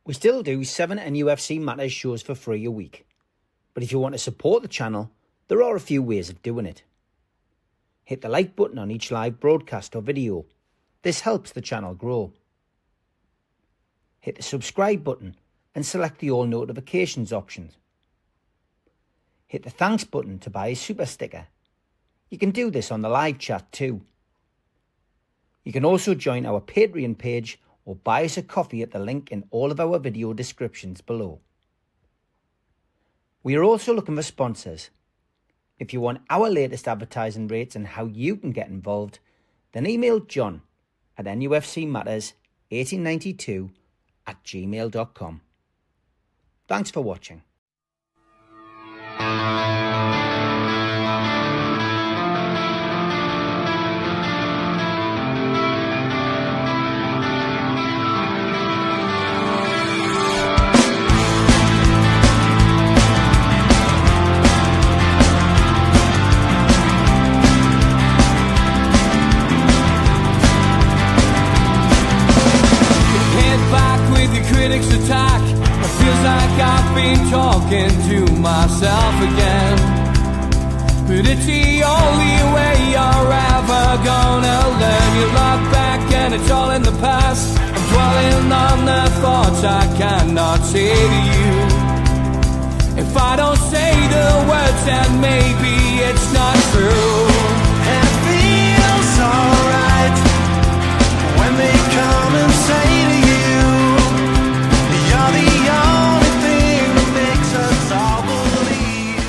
We still do 7 NUFC Matters shows for free a week. But if you want to support the channel, there are a few ways of doing it. Hit the like button on each live broadcast or video. This helps the channel grow. Hit the subscribe button and select the all notifications options. Hit the thanks button to buy a super sticker. You can do this on the live chat too. You can also join our Patreon page or buy us a coffee at the link in all of our video descriptions below. We are also looking for sponsors. If you want our latest advertising rates and how you can get involved, then email John at nufcmatters1892@gmail.com. Thanks for watching. Critics attack. It feels like I've been talking to myself again. But it's the only way you're ever gonna learn. You look back and it's all in the past. I'm dwelling on the thoughts I cannot say to you. If I don't say the words, then maybe it's not true. And it feels alright when they come and say to you, you're the only thing that makes us all believe.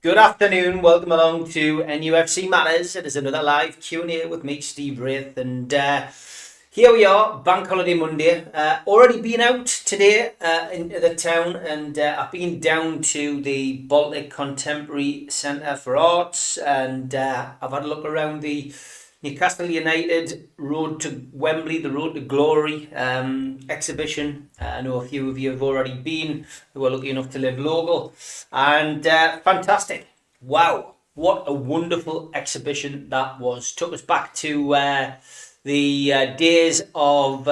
Good afternoon, welcome along to NUFC Matters. It is another live Q&A with me, Steve Wraith, and here we are, Bank Holiday Monday. Already been out today into the town, and I've been down to the Baltic Contemporary Centre for Arts, and I've had a look around the Newcastle United Road to Wembley, the Road to Glory exhibition. I know a few of you have already been, who are lucky enough to live local, and fantastic. Wow, what a wonderful exhibition that was. Took us back to the days of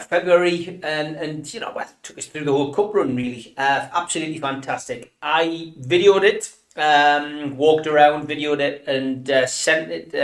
February, and you know, well, took us through the whole cup run really. Absolutely fantastic. I videoed it. Walked around, videoed it, and sent it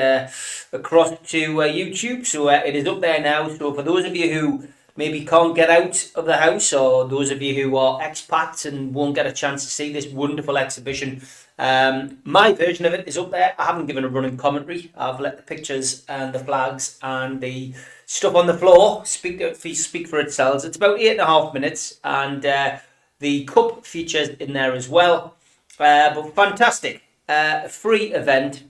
across to YouTube. So it is up there now. So for those of you who maybe can't get out of the house, or those of you who are expats and won't get a chance to see this wonderful exhibition, my version of it is up there. I haven't given a running commentary. I've let the pictures and the flags and the stuff on the floor speak for itself. It's about 8.5 minutes, and the cup features in there as well. But fantastic, free event.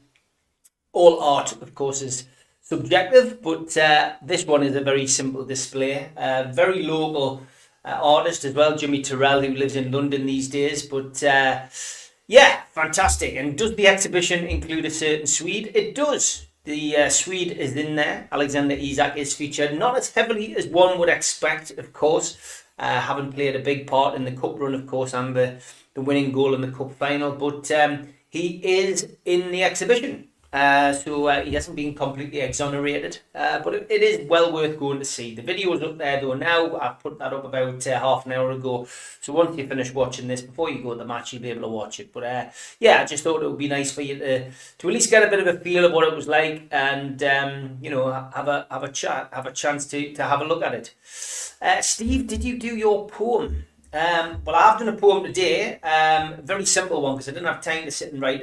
All art, of course, is subjective, but this one is a very simple display. Very local artist as well, Jimmy Terrell, who lives in London these days. But yeah, fantastic. And does the exhibition include a certain Swede? It does. The Swede is in there. Alexander Isak is featured, not as heavily as one would expect, of course. Having played a big part in the cup run, of course, and the winning goal in the cup final, but he is in the exhibition, so he hasn't been completely exonerated, but it is well worth going to see. The video is up there though now. I put that up about half an hour ago, so once you finish watching this, before you go to the match, you'll be able to watch it. But yeah, I just thought it would be nice for you to at least get a bit of a feel of what it was like, and you know, have a chance to have a look at it. Steve, did you do your poem? Well, I've done a poem today, very simple one, because I didn't have time to sit and write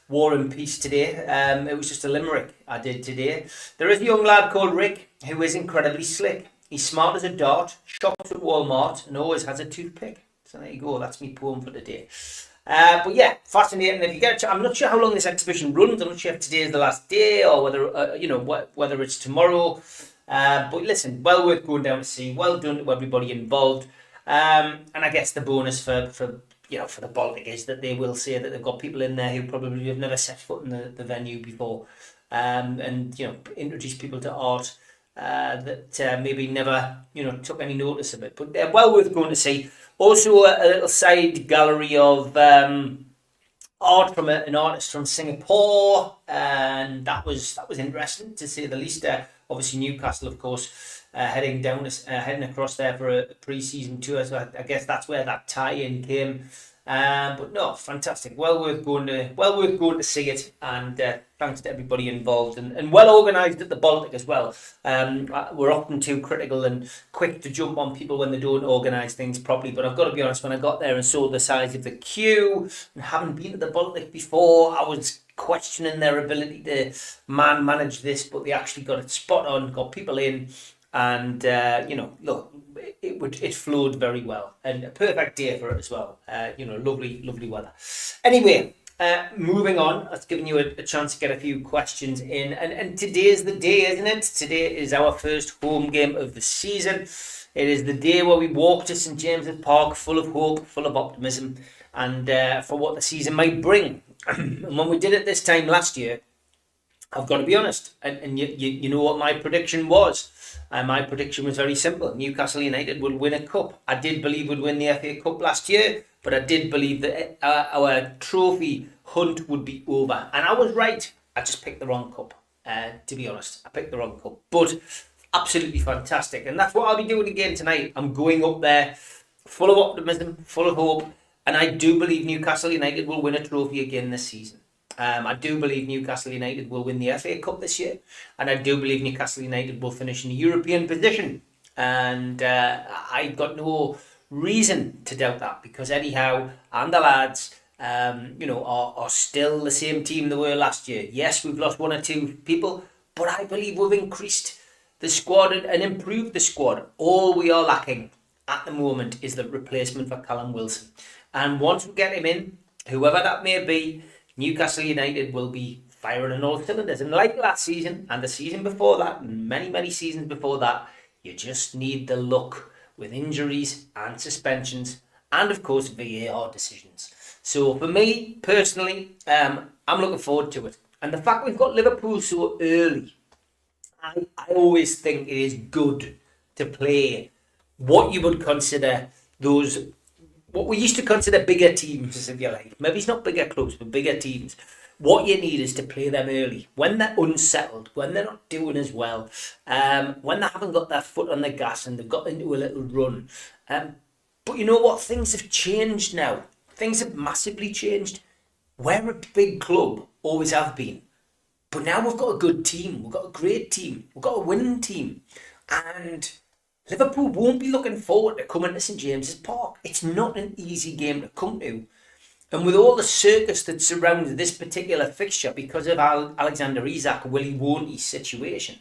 War and Peace today. It was just a limerick I did today. There is a young lad called Rick who is incredibly slick. He's smart as a dart, shops at Walmart, and always has a toothpick. So there you go, that's my poem for today. But yeah, fascinating. If you get, I'm not sure how long this exhibition runs. I'm not sure if today is the last day, or whether you know, whether it's tomorrow. But listen, well worth going down to see. Well done to everybody involved. And I guess the bonus for the Baltic is that they will say that they've got people in there who probably have never set foot in the venue before, and you know, introduce people to art that maybe never took any notice of it. But they're well worth going to see. Also a little side gallery of art from an artist from Singapore, and that was interesting to say the least. Obviously, Newcastle, of course, heading across there for a pre-season tour. So I guess that's where that tie-in came. But no, fantastic. Well worth going to see it, and thanks to everybody involved, and well organised at the Baltic as well. We're often too critical and quick to jump on people when they don't organise things properly. But I've got to be honest, when I got there and saw the size of the queue and having been to the Baltic before, I was questioning their ability to manage this, but they actually got it spot on, got people in, and look, it flowed very well, and a perfect day for it as well. Lovely weather. Anyway, moving on, that's given you a chance to get a few questions in, and today's the day, isn't it? Today is our first home game of the season. It is the day where we walk to St James's Park full of hope, full of optimism, and for what the season might bring. And when we did it this time last year, I've got to be honest, and you know what my prediction was. My prediction was very simple. Newcastle United would win a cup. I did believe we'd win the FA Cup last year, but I did believe that our trophy hunt would be over. And I was right. I just picked the wrong cup, to be honest. I picked the wrong cup. But absolutely fantastic. And that's what I'll be doing again tonight. I'm going up there full of optimism, full of hope. And I do believe Newcastle United will win a trophy again this season. I do believe Newcastle United will win the FA Cup this year, and I do believe Newcastle United will finish in the European position. And I've got no reason to doubt that, because Eddie Howe and the lads, are still the same team they were last year. Yes, we've lost one or two people, but I believe we've increased the squad and improved the squad. All we are lacking at the moment is the replacement for Callum Wilson. And once we get him in, whoever that may be, Newcastle United will be firing on all cylinders. And like last season and the season before that and many seasons before that, you just need the luck with injuries and suspensions and, of course, VAR decisions. So for me, personally, I'm looking forward to it. And the fact we've got Liverpool so early, I always think it is good to play what you would consider what we used to consider bigger teams, if you like. Maybe it's not bigger clubs, but bigger teams. What you need is to play them early. When they're unsettled, when they're not doing as well, when they haven't got their foot on the gas and they've got into a little run. But you know what? Things have changed now. Things have massively changed. We're a big club, always have been. But now we've got a good team. We've got a great team. We've got a winning team. And Liverpool won't be looking forward to coming to St James's Park. It's not an easy game to come to. And with all the circus that surrounds this particular fixture because of Alexander Isak, Willie Woney's situation,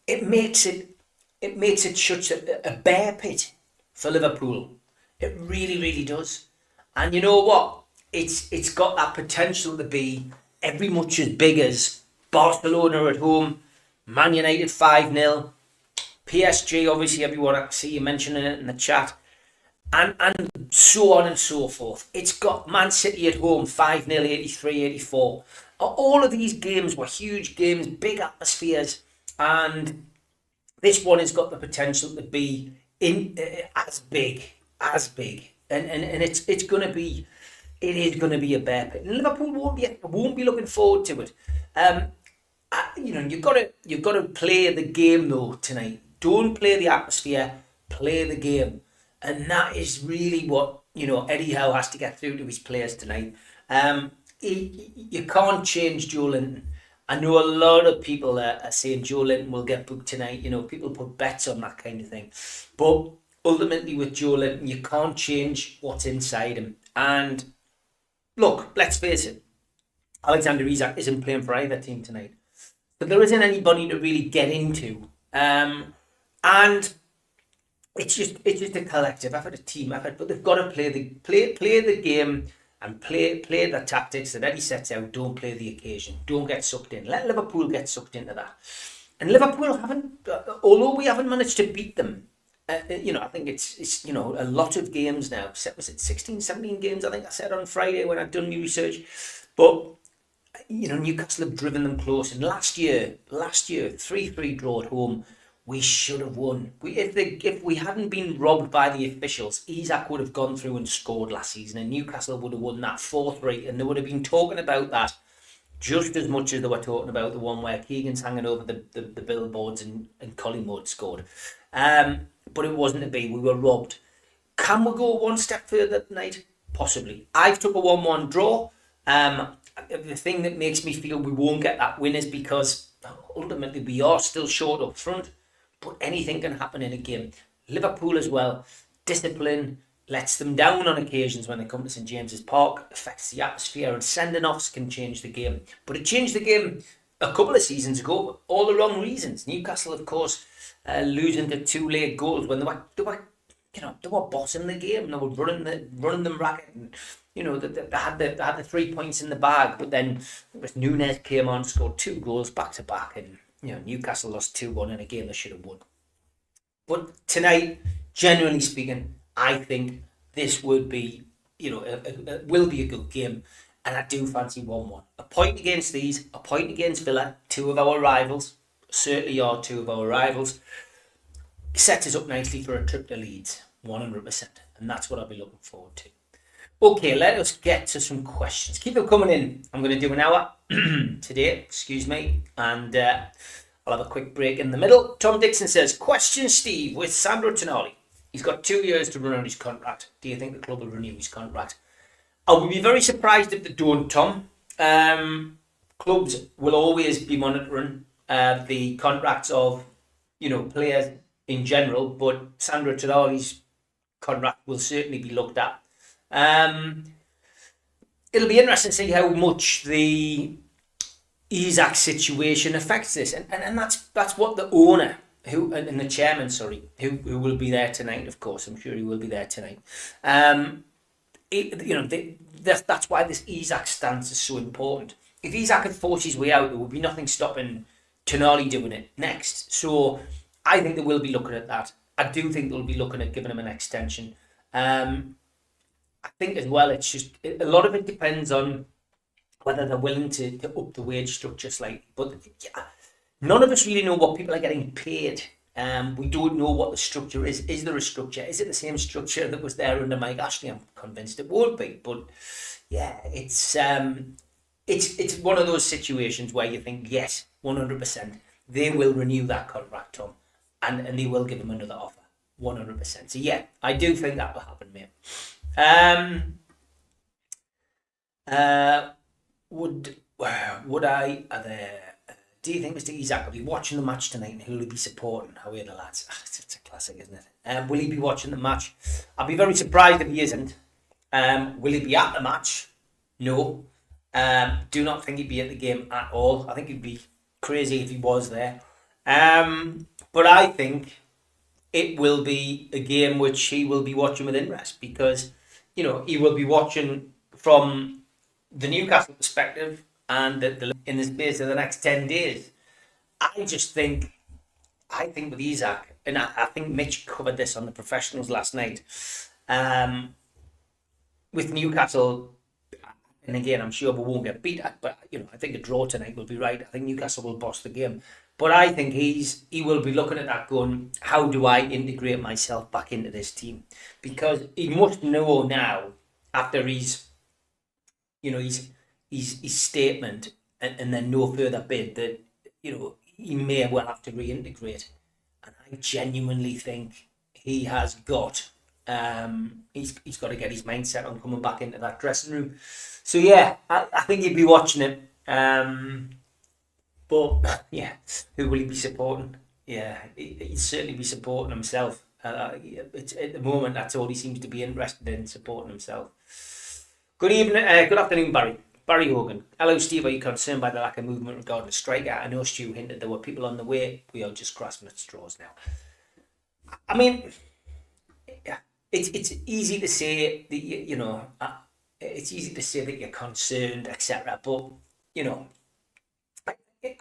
it makes it such a bear pit for Liverpool. It really does. And you know what? It's got that potential to be every much as big as Barcelona at home, Man United 5-0, PSG, obviously everyone, I see you mentioning it in the chat, and so on and so forth. It's got Man City at home 5-0, 83, 84. All of these games were huge games, big atmospheres, and this one has got the potential to be as big, and it's going to be. It is going to be a bear pit. And Liverpool won't be looking forward to it. You've got to play the game though tonight. Don't play the atmosphere, play the game. And that is really what, Eddie Howe has to get through to his players tonight. You can't change Joe Linton. I know a lot of people are saying Joe Linton will get booked tonight. People put bets on that kind of thing. But ultimately with Joe Linton, you can't change what's inside him. And look, let's face it, Alexander Isak isn't playing for either team tonight. But there isn't anybody to really get into. And it's just a collective effort, a team effort. But they've got to play the game and play the tactics that Eddie sets out. Don't play the occasion. Don't get sucked in. Let Liverpool get sucked into that. And Liverpool although we haven't managed to beat them, I think it's a lot of games now. Was it 16, 17 games? I think I said on Friday when I'd done my research. But Newcastle have driven them close. And last year, 3-3 draw at home we should have won. If we hadn't been robbed by the officials, Isak would have gone through and scored last season, and Newcastle would have won that 4-3, and they would have been talking about that just as much as they were talking about the one where Keegan's hanging over the billboards and Collingwood scored. But it wasn't to be. We were robbed. Can we go one step further tonight? Possibly. I've took a 1-1 draw. The thing that makes me feel we won't get that win is because ultimately we are still short up front, but anything can happen in a game. Liverpool as well, discipline lets them down on occasions when they come to St James's Park, affects the atmosphere, and sending offs can change the game. But it changed the game a couple of seasons ago, for all the wrong reasons. Newcastle, of course, losing to 2 late goals when they were bossing the game. They were running them racket, and they had the 3 points in the bag. But then Núñez came on, scored 2 goals back to back, and Newcastle lost 2-1 in a game they should have won. But tonight, generally speaking, I think this would be, will be a good game, and I do fancy 1-1. A point against these, a point against Villa, 2 of our rivals, certainly are 2 of our rivals. Sets us up nicely for a trip to Leeds, 100%, and that's what I'll be looking forward to. Okay, let us get to some questions. Keep them coming in. I'm going to do an hour today, and I'll have a quick break in the middle. Tom Dixon says, question Steve, with Sandro Tonali. He's got 2 years to run on his contract. Do you think the club will renew his contract? I would be very surprised if they don't, Tom. Clubs will always be monitoring the contracts of, players in general, but Sandro Tonali's contract will certainly be looked at. It'll be interesting to see how much the Isak situation affects this, and that's what the owner and the chairman, who will be there tonight. Of course, I'm sure he will be there tonight. That's why this Isak stance is so important. If Isak had forced his way out, there would be nothing stopping Tonali doing it next. So I think they will be looking at that. I do think they'll be looking at giving him an extension. I think as well, it's just a lot of it depends on whether they're willing to up the wage structure slightly. But none of us really know what people are getting paid. We don't know what the structure is. Is there a structure? Is it the same structure that was there under Mike Ashley? I'm convinced it won't be. But yeah, it's one of those situations where you think, yes, 100%, they will renew that contract, Tom, and they will give him another offer, 100%. So yeah, I do think that will happen, mate. Would I? Do you think Mr. Isak will be watching the match tonight, and who will he be supporting? How are the lads? It's a classic, isn't it? Will he be watching the match? I'll be very surprised if he isn't. Will he be at the match? No. Do not think he'd be at the game at all. I think he'd be crazy if he was there. But I think it will be a game which he will be watching with interest, because he will be watching from the Newcastle perspective, and in the space of the next 10 days. I think with Isak, and I think Mitch covered this on the professionals last night, with Newcastle, and again, I'm sure we won't get beat at, but I think a draw tonight will be right. I think Newcastle will boss the game. But I think he will be looking at that going, how do I integrate myself back into this team? Because he must know now, after his statement and then no further bid, that he may well have to reintegrate. And I genuinely think he has got he's got to get his mindset on coming back into that dressing room. So yeah, I think he'd be watching it. But yeah, who will he be supporting? Yeah, he'd certainly be supporting himself. It's, at the moment, that's all he seems to be interested in, supporting himself. Good evening, good afternoon, Barry. Barry Hogan. Hello, Steve. Are you concerned by the lack of movement regarding the striker? I know Stu hinted there were people on the way. We are just grasping at straws now. I mean, it's easy to say that it's easy to say that you're concerned, etc. But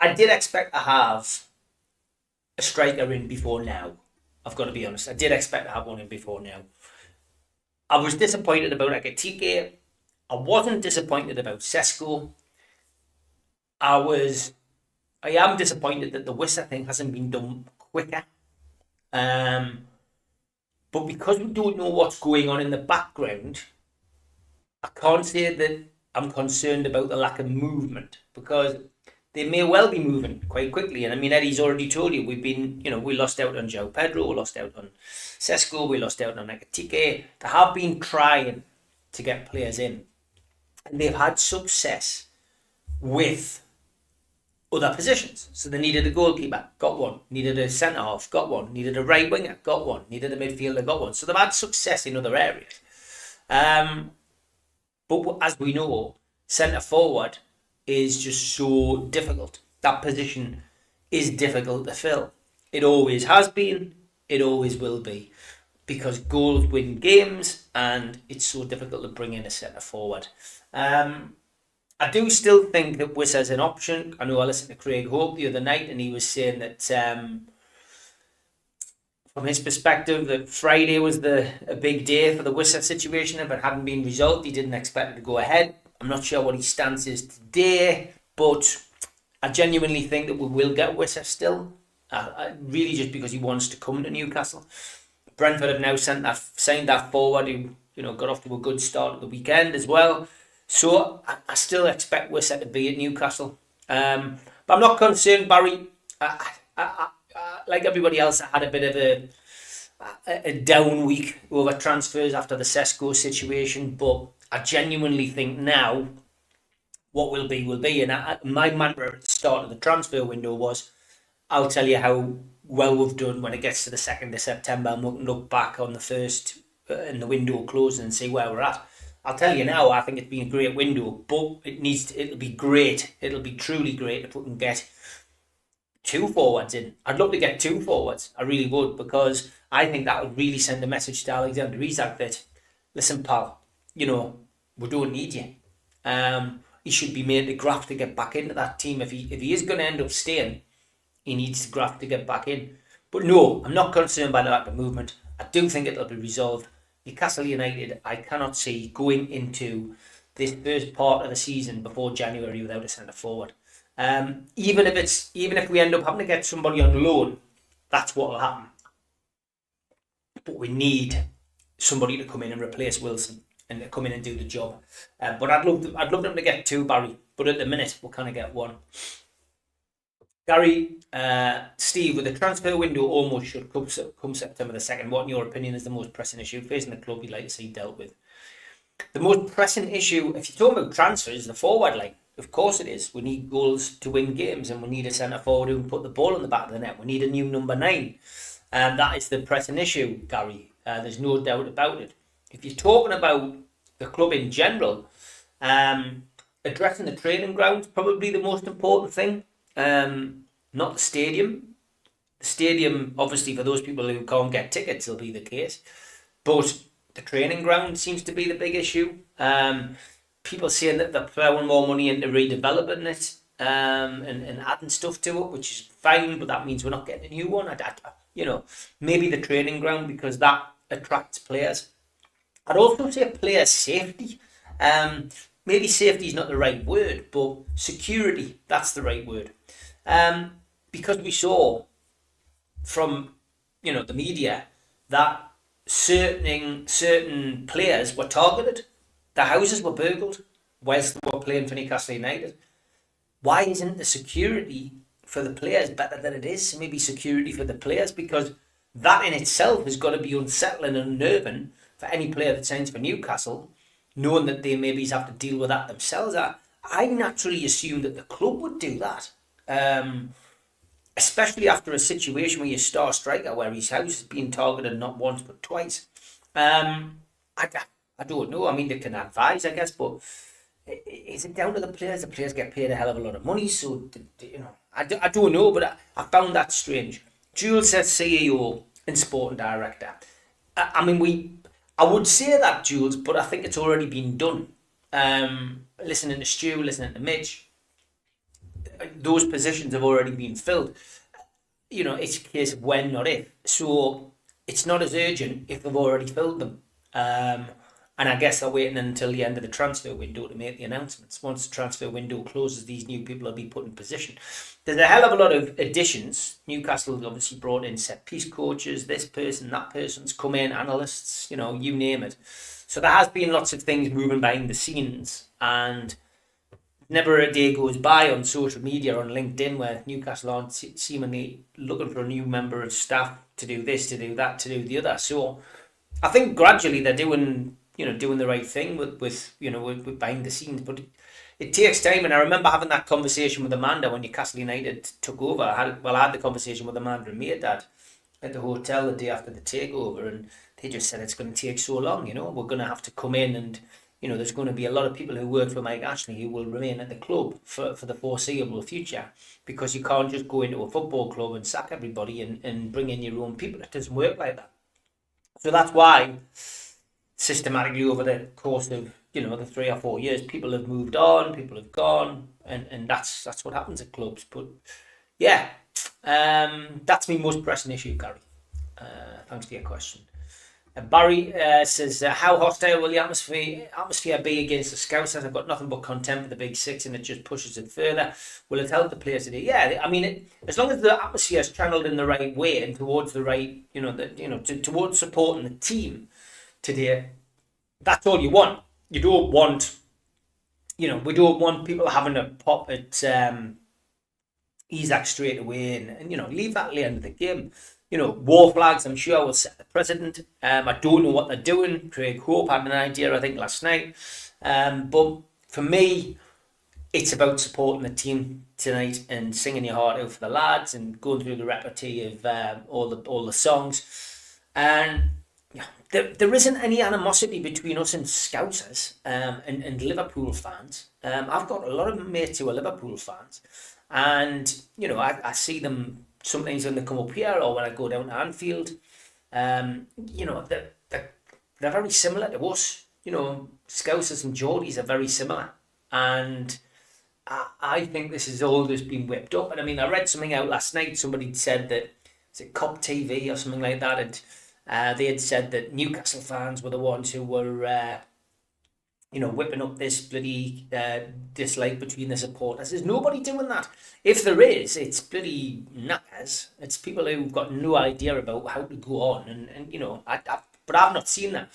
I did expect to have a striker in before now. I've got to be honest. I did expect to have one in before now. I was disappointed about Ekitike. I wasn't disappointed about Sesko. I am disappointed that the Wissa thing hasn't been done quicker. But because we don't know what's going on in the background, I can't say that I'm concerned about the lack of movement, because they may well be moving quite quickly. And I mean, Eddie's already told you, we lost out on João Pedro, we lost out on Sesko, we lost out on Tik. They have been trying to get players in, and they've had success with other positions. So they needed a goalkeeper, got one. Needed a centre half, got one. Needed a right winger, got one. Needed a midfielder, got one. So they've had success in other areas. But as we know, centre forward is just so difficult. That position is difficult to fill. It always has been. It always will be, because goals win games, and it's so difficult to bring in a centre forward. I do still think that Wissa's an option. I know I listened to Craig Hope the other night, and he was saying that from his perspective, that Friday was a big day for the Wissa situation. If it hadn't been resolved, he didn't expect it to go ahead. I'm not sure what his stance is today, but I genuinely think that we will get Wissa still. Really, just because he wants to come to Newcastle. Brentford have now signed that forward, who got off to a good start at the weekend as well. So I still expect Wissa to be at Newcastle. But I'm not concerned, Barry. I like everybody else, I had a bit of a down week over transfers after the Sesko situation. But I genuinely think now what will be will be. And my mantra at the start of the transfer window was, I'll tell you how well we've done when it gets to the 2nd of September, and we can look back on the first in the window closing and see where we're at. I'll tell you now, I think it's been a great window, but it'll be great. It'll be truly great if we can get 2 forwards in. I'd love to get 2 forwards. I really would, because I think that would really send a message to Alexander Isak that, listen, pal, we don't need you. He should be made to graft to get back into that team. If he is going to end up staying, he needs to graft to get back in. But no, I'm not concerned by the lack of movement. I do think it'll be resolved. Newcastle United, I cannot see going into this first part of the season before January without a centre forward. Even if we end up having to get somebody on loan, that's what will happen. But we need somebody to come in and replace Wilson and to come in and do the job. But I'd love them to get 2, Barry. But at the minute, we'll kind of get 1. Gary, Steve, with the transfer window almost should come September the 2nd, what in your opinion is the most pressing issue facing the club you'd like to see dealt with? The most pressing issue, if you're talking about transfers, is the forward line. Of course it is. We need goals to win games, and we need a centre forward who can put the ball in the back of the net. We need a new number 9. And that is the pressing issue, Gary. There's no doubt about it. If you're talking about the club in general, addressing the training ground is probably the most important thing. Not the stadium. The stadium, obviously, for those people who can't get tickets, will be the case. But the training ground seems to be the big issue. People saying that they're throwing more money into redeveloping it and adding stuff to it, which is fine, but that means we're not getting a new one. Maybe the training ground, because that attracts players. I'd also say player safety. Maybe safety is not the right word, but security, that's the right word. Because we saw from the media that certain players were targeted. Their houses were burgled whilst they were playing for Newcastle United. Why isn't the security for the players better than it is? Maybe security for the players, because that in itself has got to be unsettling and unnerving for any player that signs for Newcastle, knowing that they maybe have to deal with that themselves. I naturally assumed that the club would do that. Especially after a situation where your star striker, where his house is being targeted not once but twice. I don't know. I mean, they can advise, I guess, but is it down to the players? The players get paid a hell of a lot of money, so I don't know. But I found that strange. Jules says CEO and sporting director. I would say that, Jules, but I think it's already been done. Listening to Stu, listening to Mitch, those positions have already been filled. It's a case of when, not if. So it's not as urgent if they've already filled them. And I guess they're waiting until the end of the transfer window to make the announcements. Once the transfer window closes, these new people will be put in position. There's a hell of a lot of additions. Newcastle obviously brought in set-piece coaches, this person, that person's come in, analysts, you name it. So there has been lots of things moving behind the scenes, and never a day goes by on social media, on LinkedIn, where Newcastle aren't seemingly looking for a new member of staff to do this, to do that, to do the other. So I think gradually they're doing the right thing with behind the scenes, but it takes time. And I remember having that conversation with Amanda when Newcastle United took over. I had the conversation with Amanda and my dad at the hotel the day after the takeover, and they just said it's going to take so long. We're going to have to come in, and there's going to be a lot of people who work for Mike Ashley who will remain at the club for the foreseeable future, because you can't just go into a football club and sack everybody and bring in your own people. It doesn't work like that. So that's why systematically over the course of the 3 or 4 years, people have moved on, people have gone, and that's what happens at clubs. But yeah, that's my most pressing issue, Gary. Thanks for your question. Barry says, how hostile will the atmosphere be against the Scousers? I've got nothing but contempt for the Big Six, and it just pushes it further. Will it help the players today? Yeah, I mean, as long as the atmosphere is channeled in the right way and towards the right, towards supporting the team today, that's all you want. You don't want, we don't want people having a pop at Isaac straight away and leave that at the end of the game. War flags, I'm sure, will set the precedent. I don't know what they're doing. Craig Hope had an idea, I think, last night. But for me, it's about supporting the team tonight and singing your heart out for the lads and going through the repertoire of all the songs. And there isn't any animosity between us and Scousers and Liverpool fans. I've got a lot of mates who are Liverpool fans, and I see them sometimes when they come up here or when I go down to Anfield. They're very similar to us. Scousers and Geordies are very similar, and I think this has all just been whipped up. And I mean, I read something out last night. Somebody said that, is it Cop TV or something like that, and they had said that Newcastle fans were the ones who were whipping up this bloody dislike between the supporters. There's nobody doing that. If there is, it's bloody knackers. It's people who've got no idea about how to go on, and but I've not seen that.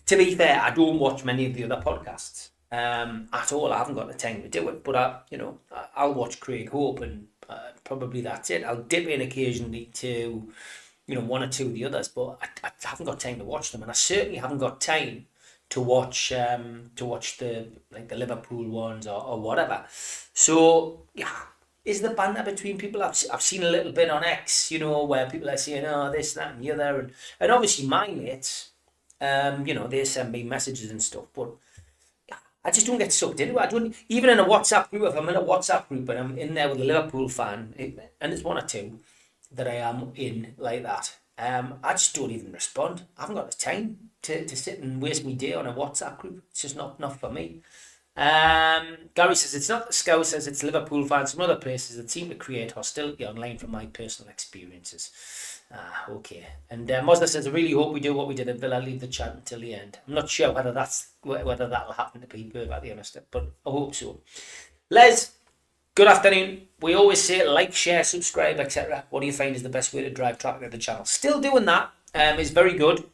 To be fair, I don't watch many of the other podcasts at all. I haven't got the time to do it, but I'll watch Craig Hope, and probably that's it. I'll dip in occasionally to one or two of the others, but I haven't got time to watch them, and I certainly haven't got time to watch the Liverpool ones or whatever. So yeah, is the banter between people? I've seen a little bit on X, where people are saying, oh, this, that, and the other, and obviously my mates, they send me messages and stuff, but I just don't get sucked into it. I don't, even in a WhatsApp group, if I'm in a WhatsApp group and I'm in there with a Liverpool fan, and it's one or two that I am in like that, I just don't even respond. I haven't got the time to sit and waste my day on a WhatsApp group. It's just not for me. Gary says, it's not the Scousers, it's Liverpool fans from other places that seem to create hostility online from my personal experiences. Okay. And Mosler says, I really hope we do what we did at Villa, leave the chat until the end. I'm not sure whether that'll happen, to be perfectly honest, but I hope so. Les, good afternoon. We always say like, share, subscribe, etc. What do you find is the best way to drive traffic to the channel? Still doing that is very good.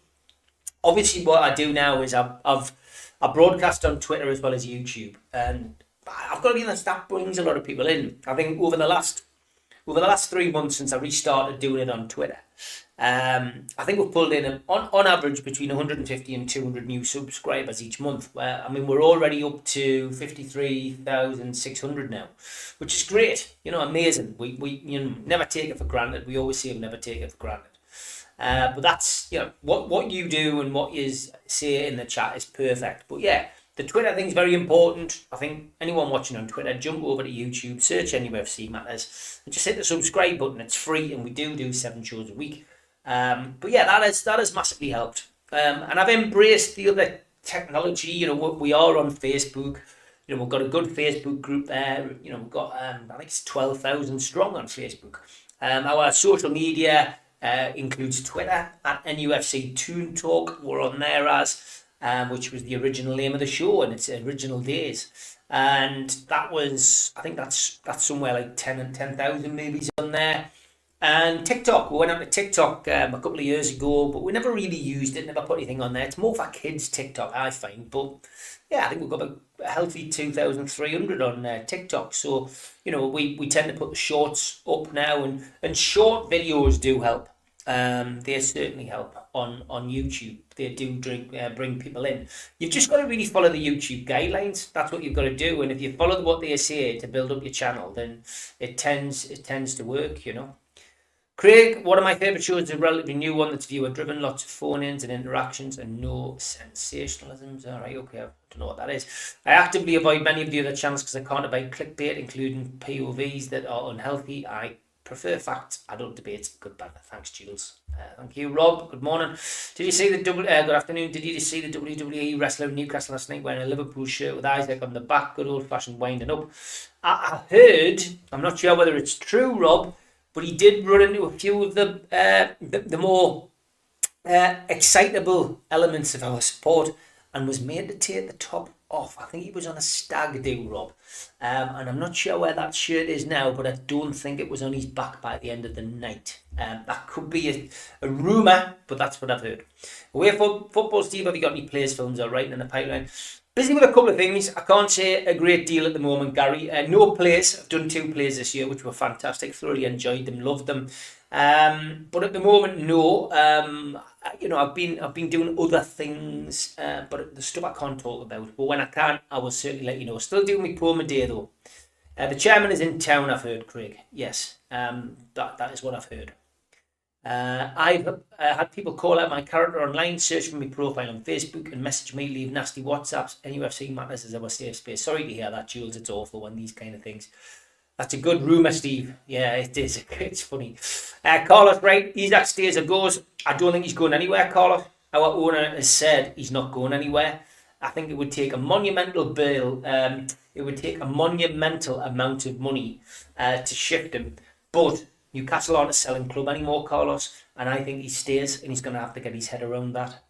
Obviously, what I do now is I broadcast on Twitter as well as YouTube, and I've got to be honest, that brings a lot of people in. I think over the last 3 months since I restarted doing it on Twitter, I think we've pulled in on average between 150 and 200 new subscribers each month. Where I mean, we're already up to 53,600 now, which is great. Amazing. We never take it for granted. We always say we never take it for granted. But that's what you do and what you say in the chat is perfect. But yeah, the Twitter thing is very important. I think anyone watching on Twitter, jump over to YouTube, search NUFC Matters, and just hit the subscribe button. It's free, and we do 7 shows a week. But yeah, that has massively helped. And I've embraced the other technology. We are on Facebook. We've got a good Facebook group there. We've got I think it's 12,000 strong on Facebook. Our social media includes Twitter at NUFC Toon Talk. We're on there as, which was the original name of the show in its original days. And that was, I think that's somewhere like 10,000 maybe on there. And TikTok, we went on to TikTok a couple of years ago, but we never really used it, never put anything on there. It's more for kids TikTok, I find. But yeah, I think we've got a healthy 2,300 on TikTok. So, you know, we tend to put the shorts up now, and short videos do help. They certainly help on YouTube. They do bring people in. You've just got to really follow the YouTube guidelines. That's what you've got to do. And if you follow what they say to build up your channel, then it tends to work, you know. Craig, one of my favourite shows is a relatively new one that's viewer driven, lots of phone-ins and interactions and no sensationalisms. All right, okay, I don't know what that is. I actively avoid many of the other channels because I can't abide clickbait, including POVs that are unhealthy. I prefer facts, adult debates. Good banner. Thanks, Jules. Thank you, Rob. Good morning. Did you see the good afternoon? Did you see the WWE wrestler in Newcastle last night wearing a Liverpool shirt with Isaac on the back? Good old-fashioned winding up. I heard, I'm not sure whether it's true, Rob, but he did run into a few of the more excitable elements of our sport and was made to take the top off. I think he was on a stag do, Rob. And I'm not sure where that shirt is now, but I don't think it was on his back by the end of the night. That could be a rumour, but that's what I've heard. Away for football, Steve, have you got any players, films or writing in the pipeline? Busy with a couple of things. I can't say a great deal at the moment, Gary. No plays. I've done 2 plays this year, which were fantastic. Thoroughly enjoyed them, loved them. But at the moment, no. You know, I've been doing other things, but the stuff I can't talk about. But when I can, I will certainly let you know. Still doing my promo day though. The chairman is in town, I've heard, Craig. Yes, that is what I've heard. I've had people call out my character online, search for my profile on Facebook and message me, leave nasty WhatsApps. NUFC matters as our safe space. Sorry to hear that, Jules. It's awful when these kind of things. That's a good rumour, Steve. Yeah, it is. It's funny. Carlos, right? Isaac stays or goes. I don't think he's going anywhere, Carlos. Our owner has said he's not going anywhere. I think it would take a monumental bill. It would take a monumental amount of money to shift him. But Newcastle aren't a selling club anymore, Carlos, and I think he stays, and he's going to have to get his head around that.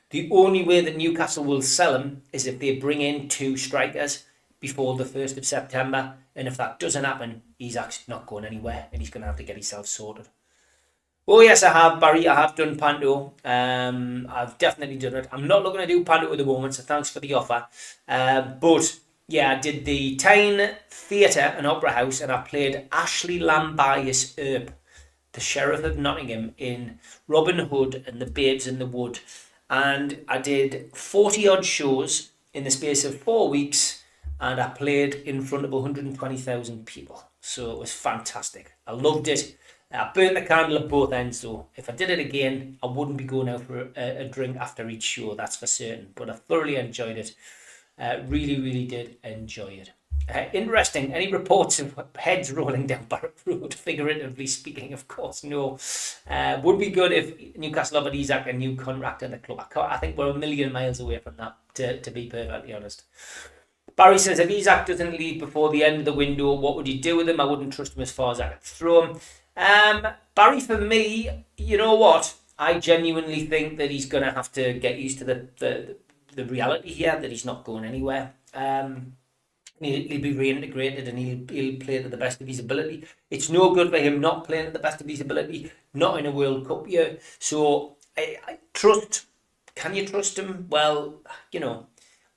The only way that Newcastle will sell him is if they bring in 2 strikers before the 1st of September, and if that doesn't happen, he's actually not going anywhere, and he's going to have to get himself sorted. Oh yes, I have, Barry. I have done Panto. I've definitely done it. I'm not looking to do Panto at the moment, so thanks for the offer. But yeah, I did the Tyne Theatre and Opera House, and I played Ashley Lambias Earp, the Sheriff of Nottingham, in Robin Hood and the Babes in the Wood. And I did 40-odd shows in the space of 4 weeks, and I played in front of 120,000 people. So it was fantastic. I loved it. I burnt the candle at both ends, though. If I did it again, I wouldn't be going out for a drink after each show, that's for certain. But I thoroughly enjoyed it. Really, really did enjoy it. Interesting. Any reports of heads rolling down Barrett Road? Figuratively speaking, of course, no. Would be good if Newcastle offered Isaac a new contract at the club. I think we're a million miles away from that, to be perfectly honest. Barry says, if Isaac doesn't leave before the end of the window, what would you do with him? I wouldn't trust him as far as I could throw him. Barry, for me, you know what? I genuinely think that he's going to have to get used to the reality here, that he's not going anywhere. He'll be reintegrated and he'll play to the best of his ability. It's no good for him not playing at the best of his ability, not in a World Cup year. So I trust. Can you trust him? Well, you know,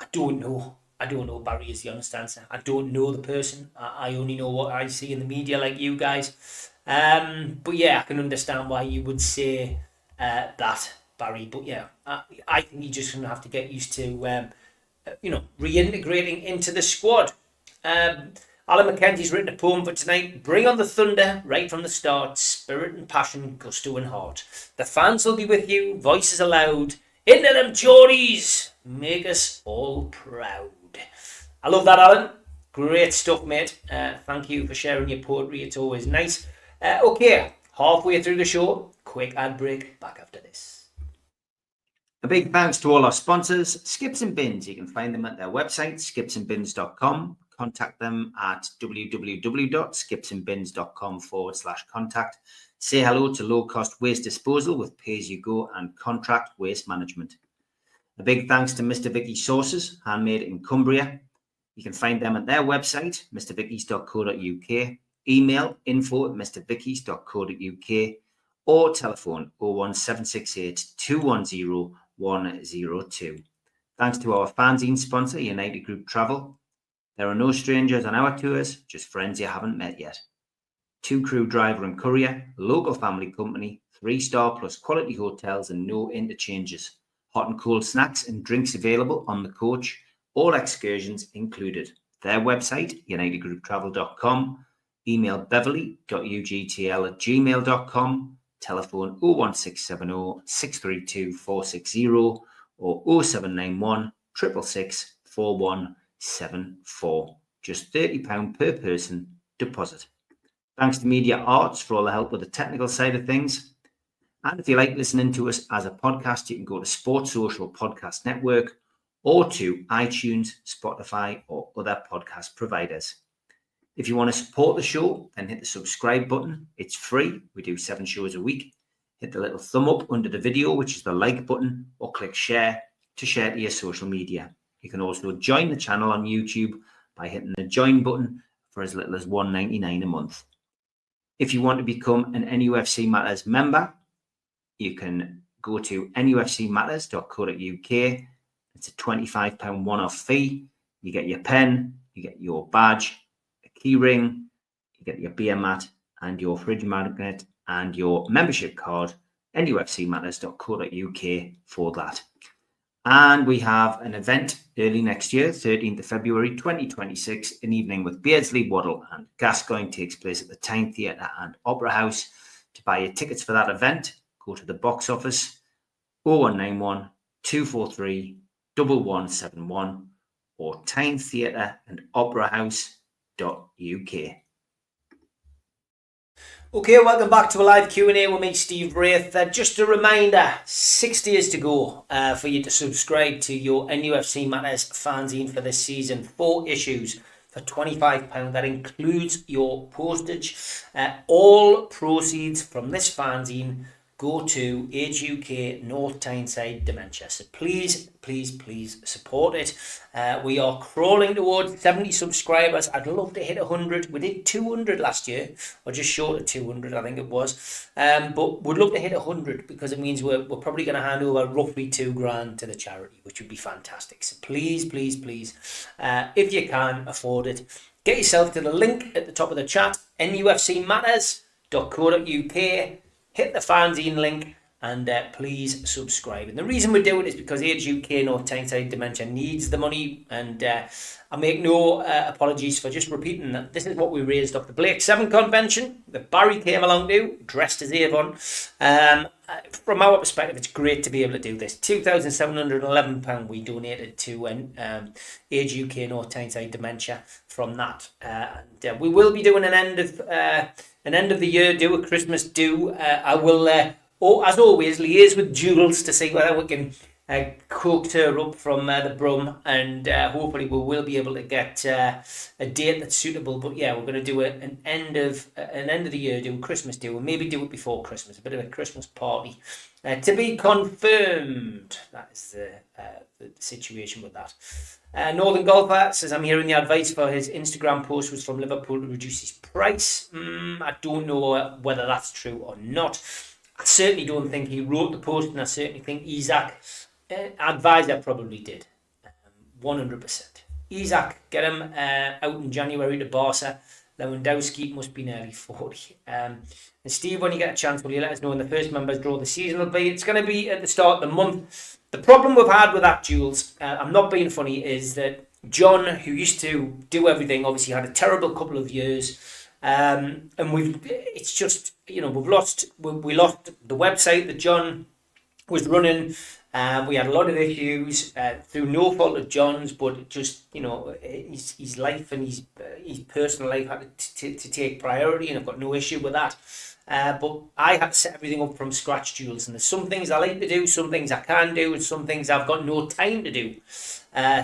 I don't know. I don't know, Barry, is the honest answer. I don't know the person. I only know what I see in the media, like you guys. But yeah, I can understand why you would say that, Barry. But yeah, I think you're just going to have to get used to, reintegrating into the squad. Alan McKenzie's written a poem for tonight. Bring on the thunder right from the start. Spirit and passion, gusto and heart. The fans will be with you. Voices aloud. Into them Tories. Make us all proud. I love that, Alan. Great stuff, mate. Thank you for sharing your poetry. It's always nice. Okay, halfway through the show, quick ad break. Back after this. A big thanks to all our sponsors, Skips and Bins. You can find them at their website, skipsandbins.com. contact them at www.skipsandbins.com/contact. Say hello to low-cost waste disposal with pay-as-you-go and contract waste management. A big thanks to Mr. Vicky's Sauces, handmade in Cumbria. You can find them at their website, mrvickies.co.uk, email info@mrvickies.co.uk, or telephone 01768 210 102. Thanks to our fanzine sponsor, United Group Travel. There are no strangers on our tours, just friends you haven't met yet. 2-crew driver and courier, local family company, 3-star plus quality hotels and no interchanges. Hot and cold snacks and drinks available on the coach, all excursions included. Their website, unitedgrouptravel.com, email beverly.ugtl@gmail.com, telephone 01670 632 460 or 0791 666 4174. Just £30 per person deposit. Thanks to Media Arts for all the help with the technical side of things. And if you like listening to us as a podcast, you can go to Sports Social Podcast Network or to iTunes, Spotify, or other podcast providers. If you want to support the show, then hit the subscribe button. It's free. We do 7 shows a week. Hit the little thumb up under the video, which is the like button, or click share to share to your social media. You can also join the channel on YouTube by hitting the join button for as little as $1.99 a month. If you want to become an NUFC Matters member, you can go to nufcmatterspodcast.co.uk. It's a £25 one-off fee. You get your pen, you get your badge, a key ring, you get your beer mat and your fridge magnet and your membership card, nufcmatterspodcast.co.uk for that. And we have an event early next year, 13th of February 2026, an evening with Beardsley, Waddle and Gascoigne takes place at the Tyne Theatre and Opera House. To buy your tickets for that event, go to the box office 0191 243 1171 or Tyne Theatre and Opera House.uk. Okay, welcome back to a live Q&A with me, Steve Wraith. Just a reminder, 6 days to go for you to subscribe to your NUFC Matters fanzine for this season. 4 issues for £25. That includes your postage. All proceeds from this fanzine go to Age UK North Tyneside Dementia. So please support it. We are crawling towards 70 subscribers. I'd love to hit 100. We did 200 last year, or just short of 200, I think it was. But we'd love to hit 100 because it means we're probably going to hand over roughly £2,000 to the charity, which would be fantastic. So please, if you can afford it, get yourself to the link at the top of the chat, nufcmatterspodcast.co.uk. Hit the fanzine link and please subscribe. And the reason we do it is because Age UK North Tyneside Dementia needs the money, and I make no apologies for just repeating that this is what we raised off the Blake 7 convention that Barry came along to, dressed as Avon. From our perspective, it's great to be able to do this. £2,711 we donated to Age UK North Tyneside Dementia from that. And we will be doing an end of the year do, a Christmas do. I will, as always, liaise with Jules to see whether we can coax her up from the Brum, and hopefully we will be able to get a date that's suitable. But yeah, we're going to do an end of the year do, a Christmas do, and maybe do it before Christmas, a bit of a Christmas party to be confirmed. That is the situation with that. Northern Golfer says, I'm hearing the advice for his Instagram post was from Liverpool to reduce his price. I don't know whether that's true or not. I certainly don't think he wrote the post, and I certainly think Isaac, advisor, probably did. 100%. Isaac, get him out in January to Barca. Lewandowski must be nearly 40. And Steve, when you get a chance, will you let us know when the first members draw the season will be? It's going to be at the start of the month. The problem we've had with that, Jules, I'm not being funny, is that John, who used to do everything, obviously had a terrible couple of years. And it's just, we lost the website that John was running. We had a lot of issues through no fault of John's, but just, his life and his personal life had to take priority, and I've got no issue with that. but I had to set everything up from scratch, Jules. And there's some things I like to do, some things I can do, and some things I've got no time to do.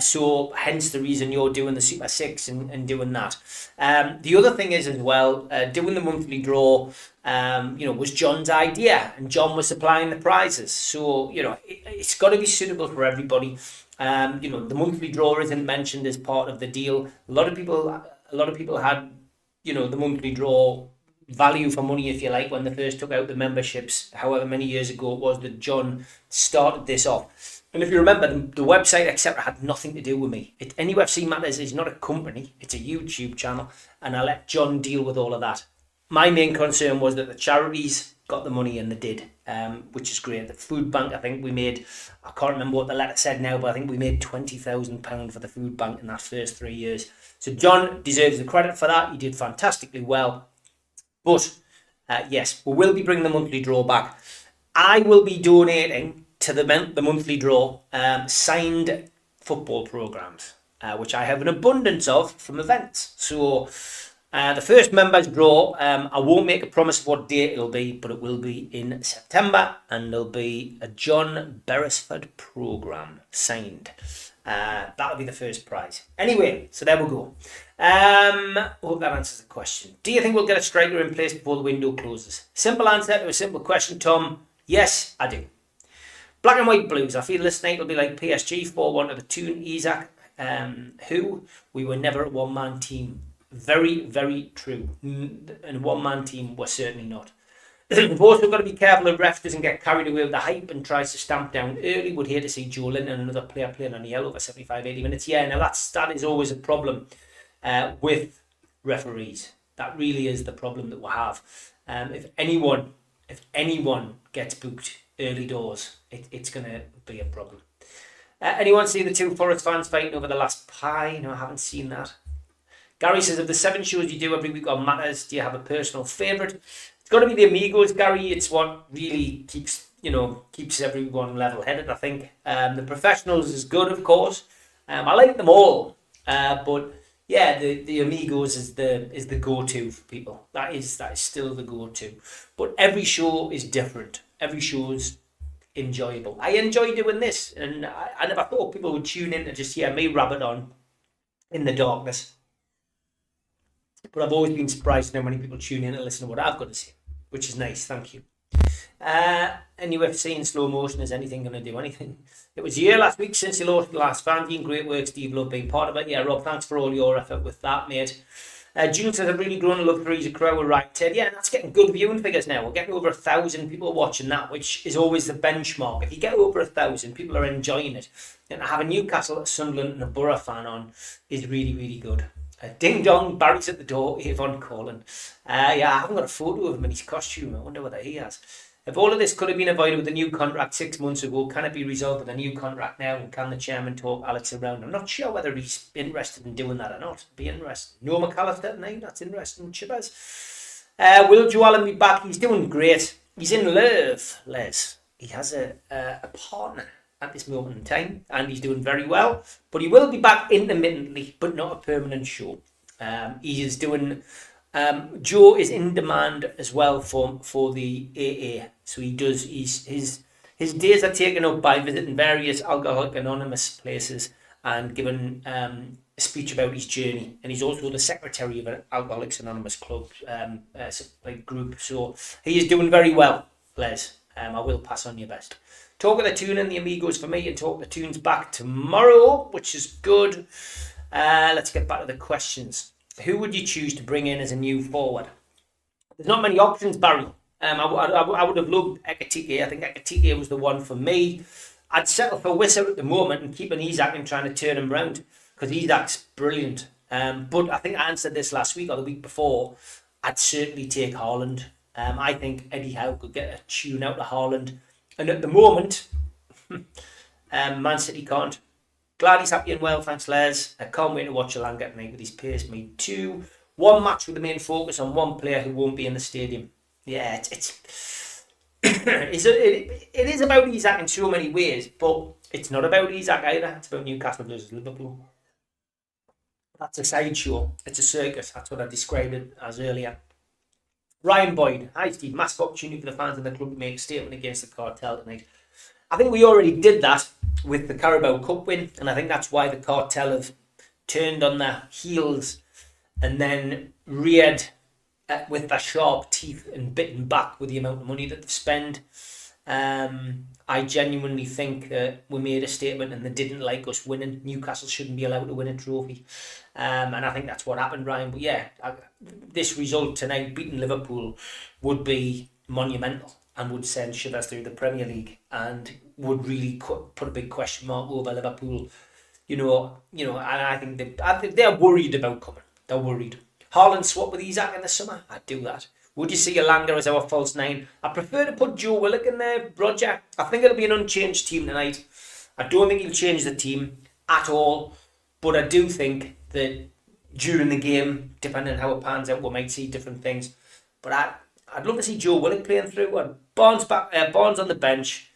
So hence the reason you're doing the Super 6 and doing that. The other thing is as well, doing the monthly draw, was John's idea, and John was supplying the prizes. So, it's got to be suitable for everybody. The monthly draw isn't mentioned as part of the deal. A lot of people had, the monthly draw value for money, if you like, when they first took out the memberships, however many years ago it was that John started this off. And if you remember, the website, etc., had nothing to do with me. NUFC Matters is not a company, it's a YouTube channel, and I let John deal with all of that. My main concern was that the charities got the money, and they did, which is great. The food bank, I think we made, I can't remember what the letter said now, but I think we made £20,000 for the food bank in that first 3 years. So John deserves the credit for that. He did fantastically well. But yes, we will be bringing the monthly draw back. I will be donating to the monthly draw signed football programs, which I have an abundance of from events. So the first members draw, I won't make a promise of what date it'll be, but it will be in September, and there'll be a John Beresford program signed. That'll be the first prize. Anyway, so there we go. Hope that answers the question. Do you think we'll get a striker in place before the window closes? Simple answer to a simple question, Tom. Yes, I do. Black and White Blues. I feel this night will be like PSG 4-1 to the Tyne Isaac, who we were never a one-man team. Very, very true. And a one-man team we're certainly not. We've also got to be careful that ref doesn't get carried away with the hype and tries to stamp down early. Would hate to see Joe Linton and another player playing on the yellow for 75, 80 minutes. Yeah, now that is always a problem with referees. That really is the problem that we'll have. If anyone gets booked early doors, it's going to be a problem. Anyone see the two Forest fans fighting over the last pie? No, I haven't seen that. Gary says, of the 7 shows you do every week on Matters, do you have a personal favourite? It's got to be the Amigos, Gary. It's what really keeps everyone level-headed, I think. The Professionals is good, of course. I like them all, but yeah, the Amigos is the go-to for people. That is still the go-to. But every show is different. Every show is enjoyable. I enjoy doing this, and I never thought people would tune in to just hear me rabbit on in the darkness. But I've always been surprised at how many people tune in and listen to what I've got to say, which is nice. Thank you. NUFC in slow motion, is anything going to do anything? It was a year last week since you lost the last fan team. Great work, Steve. Love being part of it. Yeah, Rob, thanks for all your effort with that, mate. June says, I've really grown to love Three's a Crow with Right Ted. Yeah, that's getting good viewing figures now. We're getting over 1,000 people watching that, which is always the benchmark. If you get over 1,000, people are enjoying it. And to have a Newcastle, Sunderland and a Borough fan on is really, really good. Ding dong, Barry's at the door, Avon calling. Yeah, I haven't got a photo of him in his costume. I wonder whether he has. If all of this could have been avoided with a new contract 6 months ago, can it be resolved with a new contract now? And can the chairman talk Alex around? I'm not sure whether he's interested in doing that or not. Be interesting. No McAllister tonight, that's interesting. Chippers. Will Joe Allen be back? He's doing great. He's in love, Les. He has a partner at this moment in time, and he's doing very well. But he will be back intermittently, but not a permanent show. He is doing. Joe is in demand as well for the AA, so he does. His days are taken up by visiting various Alcoholics Anonymous places and giving a speech about his journey. And he's also the secretary of an Alcoholics Anonymous club group. So he is doing very well, Les. I will pass on your best. Talk of the Tune and the Amigos for me, and Talk the Tune's back tomorrow, which is good. Let's get back to the questions. Who would you choose to bring in as a new forward? There's not many options, Barry. I would have loved Ekatike. I think Ekatike was the one for me. I'd settle for Wissa at the moment and keep an Isak and trying to turn him round, because Isak's brilliant. But I think I answered this last week or the week before. I'd certainly take Haaland. I think Eddie Howe could get a tune out of Haaland. And at the moment, Man City can't. Glad he's happy and well, thanks Les. I can't wait to watch Alanga tonight with his pace. Me too. One match with the main focus on one player who won't be in the stadium. Yeah, it is about Isak in so many ways, but it's not about Isak either. It's about Newcastle versus Liverpool. That's a sideshow. It's a circus. That's what I described it as earlier. Ryan Boyd. Hi, Steve. Massive opportunity for the fans and the club to make a statement against the cartel tonight. I think we already did that with the Carabao Cup win, and I think that's why the cartel have turned on their heels and then reared with their sharp teeth and bitten back with the amount of money that they've spent. I genuinely think that we made a statement and they didn't like us winning. Newcastle shouldn't be allowed to win a trophy. And I think that's what happened, Ryan. But yeah, this result tonight, beating Liverpool, would be monumental and would send shivers through the Premier League and would really put a big question mark over Liverpool. And I think they're worried about coming. They're worried. Haaland swap with Isaac in the summer? I'd do that. Would you see Elanga as our false nine? I prefer to put Joe Willock in there, Roger. I think it'll be an unchanged team tonight. I don't think he'll change the team at all. But I do think that during the game, depending on how it pans out, we might see different things. But I'd love to see Joe Willock playing through. And Barnes on the bench,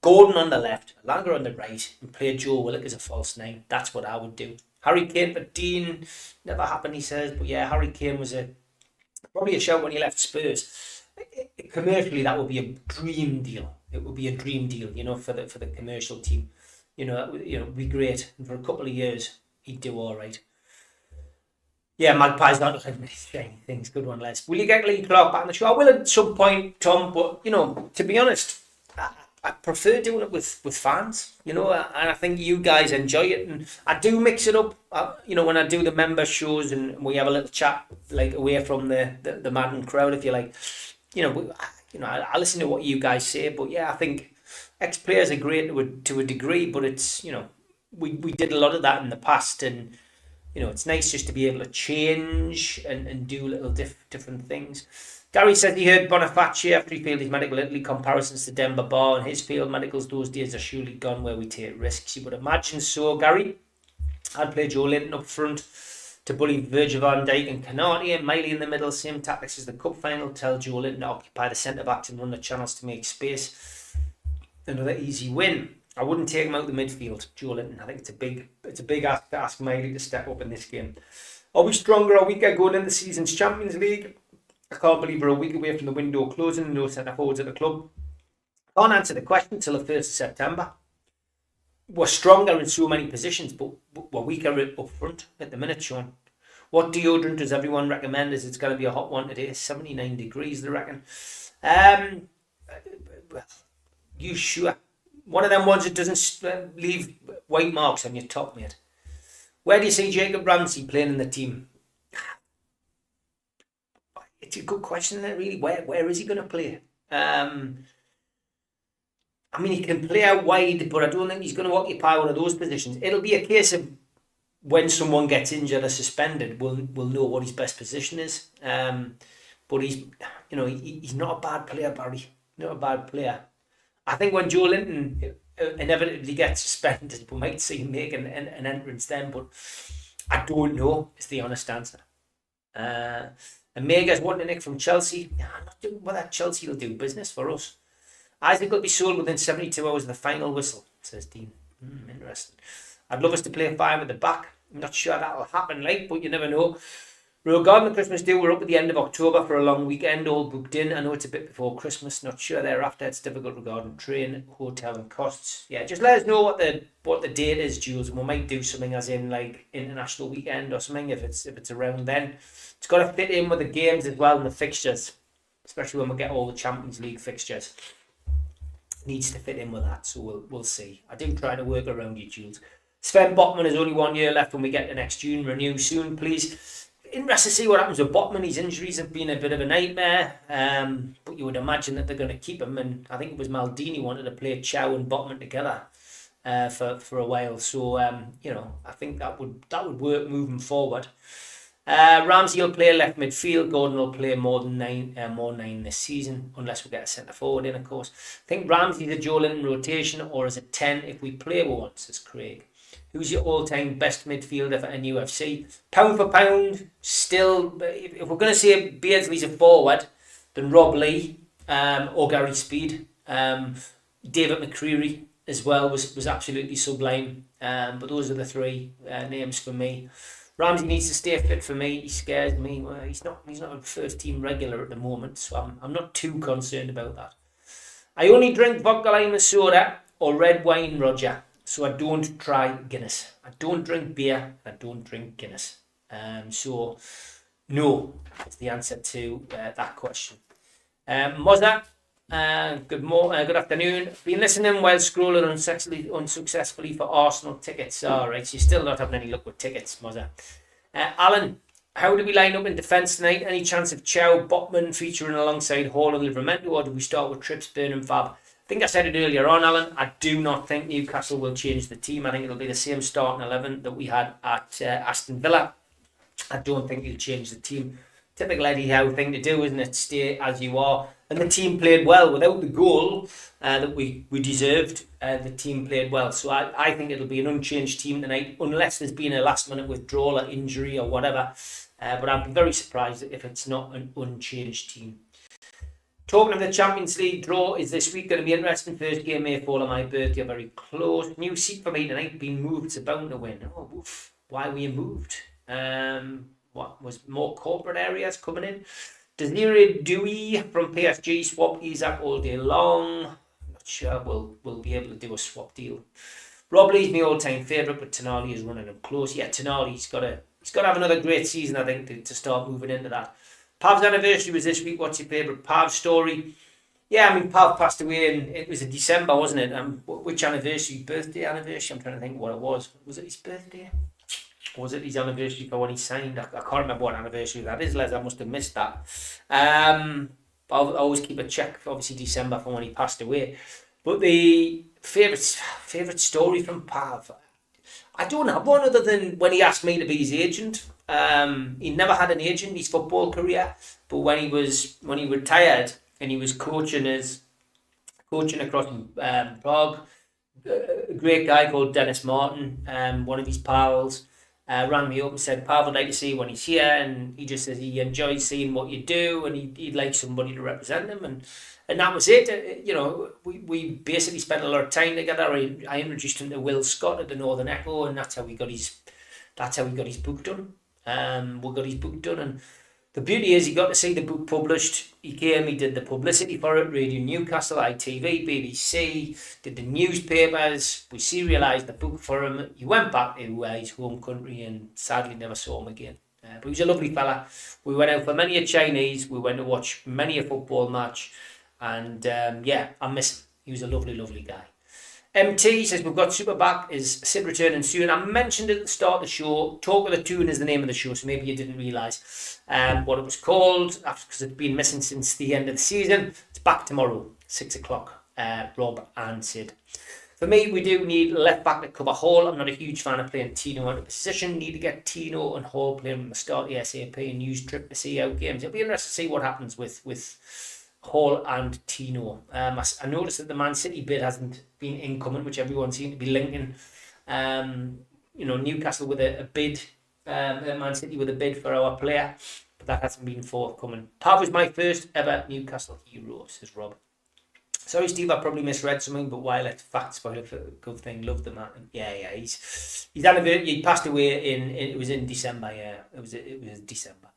Gordon on the left, Elanga on the right, and play Joe Willock as a false nine. That's what I would do. Harry Kane for Dean, never happened, he says. But yeah, Harry Kane was probably a shout when he left Spurs. Commercially, that would be a dream deal. It would be a dream deal, for the commercial team. It would be great. And for a couple of years, he'd do all right. Yeah, Magpie's not like many shiny things. Good one, Les. Will you get Lee Clark back on the show? I will at some point, Tom. But to be honest, I prefer doing it with fans, and I think you guys enjoy it. And I do mix it up, when I do the member shows and we have a little chat, like away from the Madden crowd, if you like. I listen to what you guys say, but yeah, I think ex-players are great to a degree, but it's, we did a lot of that in the past, and it's nice just to be able to change and do little different things. Gary said he heard Boniface after he failed his medical Italy comparisons to Denver Bar, and his failed medicals those days are surely gone where we take risks. You would imagine so, Gary. I'd play Joe Linton up front to bully Virgil van Dijk and Canati, and Miley in the middle, same tactics as the cup final. Tell Joe Linton to occupy the centre backs and run the channels to make space. Another easy win. I wouldn't take him out the midfield, Joe Linton. I think it's a big ask to ask Miley to step up in this game. Are we stronger or weaker going into the season's Champions League? I can't believe we're a week away from the window closing. No centre forwards at the club. Can't answer the question until the 1st of September. We're stronger in so many positions, but we're weaker up front at the minute, Sean. What deodorant does everyone recommend? As it's going to be a hot one today, 79 degrees, they reckon. Well, you sure? One of them ones that doesn't leave white marks on your top, mate. Where do you see Jacob Ramsey playing in the team? It's a good question, isn't it, really? Where is he going to play? He can play out wide, but I don't think he's going to occupy one of those positions. It'll be a case of when someone gets injured or suspended, we'll know what his best position is. But he's not a bad player, Barry. Not a bad player. I think when Joe Linton inevitably gets suspended, we might see him make an entrance then, but I don't know, is the honest answer. And Mega's wanting to nick from Chelsea. Yeah, I'm not doing whether Chelsea will do business for us. Isaac will be sold within 72 hours of the final whistle, says Dean. Interesting. I'd love us to play 5 at the back. I'm not sure that'll happen, but you never know. Regarding the Christmas deal, we're up at the end of October for a long weekend, all booked in. I know it's a bit before Christmas, not sure thereafter. It's difficult regarding train, hotel and costs. Yeah, just let us know what the date is, Jules, and we might do something as in like international weekend or something if it's around then. It's got to fit in with the games as well and the fixtures, especially when we get all the Champions League fixtures. Needs to fit in with that, so we'll see. I do try to work around you, Jules. Sven Botman has only 1 year left when we get to next June. Renew soon, please. Interested to see what happens with Botman. His injuries have been a bit of a nightmare, but you would imagine that they're going to keep him. And I think it was Maldini wanted to play Chow and Botman together for a while. So I think that would work moving forward. Ramsey will play left midfield. Gordon will play more 9 this season, unless we get a centre forward in, of course. I think Ramsey's a Joe Linton rotation, or is it 10 if we play with one, says Craig. Who's your all-time best midfielder for NUFC? Pound for pound, still, if we're going to say Beardsley's a forward, then Rob Lee or Gary Speed. David McCreary as well was absolutely sublime. But those are the 3 names for me. Ramsey needs to stay fit for me. He scares me. Well, he's not a first team regular at the moment, so I'm not too concerned about that. I only drink vodka lime soda or red wine, Roger, so I don't try Guinness. I don't drink beer. I don't drink Guinness. So no is the answer to that question. Mozza, good afternoon. Been listening while scrolling unsuccessfully for Arsenal tickets. All right, so you're still not having any luck with tickets, Mozza. Alan, how do we line up in defence tonight? Any chance of Chow Botman featuring alongside Hall and Livramento, or do we start with Trips, Burn and Fab? I think I said it earlier on, Alan. I do not think Newcastle will change the team. I think it'll be the same starting 11 that we had at Aston Villa. I don't think he'll change the team. Typical Eddie Howe thing to do, isn't it? Stay as you are. And the team played well without the goal that we deserved. The team played well. So I think it'll be an unchanged team tonight, unless there's been a last-minute withdrawal or injury or whatever. But I'd be very surprised if it's not an unchanged team. Talking of the Champions League draw, is this week going to be interesting? First game may fall on my birthday, very close. New seat for me tonight, being moved. It's bound to win. Oh, oof. Why were you moved? What was more corporate areas coming in? Desiree Dewey from PSG swap Isaac all day long. Not sure we'll be able to do a swap deal. Rob Lee's my all-time favourite, but Tonali is running him close. Yeah, Tonali's got to have another great season, I think, to start moving into that. Pav's anniversary was this week. What's your favourite Pav story? Yeah, I mean, Pav passed away and it was in December, wasn't it? Which anniversary? Birthday anniversary? I'm trying to think what it was. Was it his birthday? Or was it his anniversary for when he signed? I can't remember what anniversary that is, Les. I must have missed that. I'll always keep a check, obviously December for when he passed away. But the favourite story from Pav, I don't have one other than when he asked me to be his agent. He never had an agent in his football career, but when he retired and he was coaching across Prague, a great guy called Dennis Martin, one of his pals, rang me up and said, Pav would like to see you when he's here, and he just says he enjoys seeing what you do and he'd like somebody to represent him, and that was it. We basically spent a lot of time together. I introduced him to Will Scott at the Northern Echo, and that's how we got his book done. We got his book done, and the beauty is he got to see the book published. He came, he did the publicity for it, Radio Newcastle, ITV, BBC, did the newspapers. We serialised the book for him. He went back to his home country and sadly never saw him again. But he was a lovely fella. We went out for many a Chinese. We went to watch many a football match. And I miss him. He was a lovely, lovely guy. MT says we've got Superback. Is Sid returning soon? I mentioned it at the start of the show. Talk of the Tune is the name of the show, so maybe you didn't realise what it was called, because it's been missing since the end of the season. It's back tomorrow, 6 o'clock. Rob and Sid. For me, we do need left back to cover Hall. I'm not a huge fan of playing Tino out of position. Need to get Tino and Hall playing from the start ASAP and use Trip to see out games. It'll be interesting to see what happens with Hall and Tino. I noticed that the Man City bid hasn't been incoming, which everyone seemed to be linking. Newcastle with a bid, Man City with a bid for our player, but that hasn't been forthcoming. Pav was my first ever Newcastle hero, says Rob. Sorry, Steve, I probably misread something, but why let fact spoiler for a good thing? Love the man. Yeah, he's anniversary. He passed away it was in December. Yeah, it was December.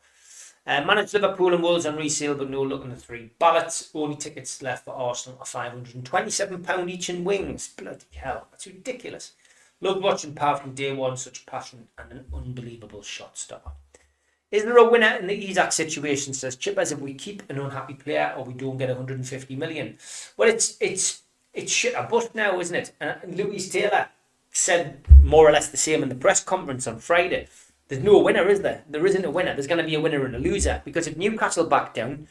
Managed Liverpool and Wolves on resale, but no luck on the 3 ballots. Only tickets left for Arsenal are £527 each in wings. Bloody hell, that's ridiculous. Loved watching Pav from day one, such passion and an unbelievable shot stopper. Is there a winner in the Isaac situation, says Chippers, if we keep an unhappy player or we don't get 150 million? Well, it's shit a bust now, isn't it? And Louise Taylor said more or less the same in the press conference on Friday. There's no winner, is there? There isn't a winner. There's going to be a winner and a loser. Because if Newcastle back down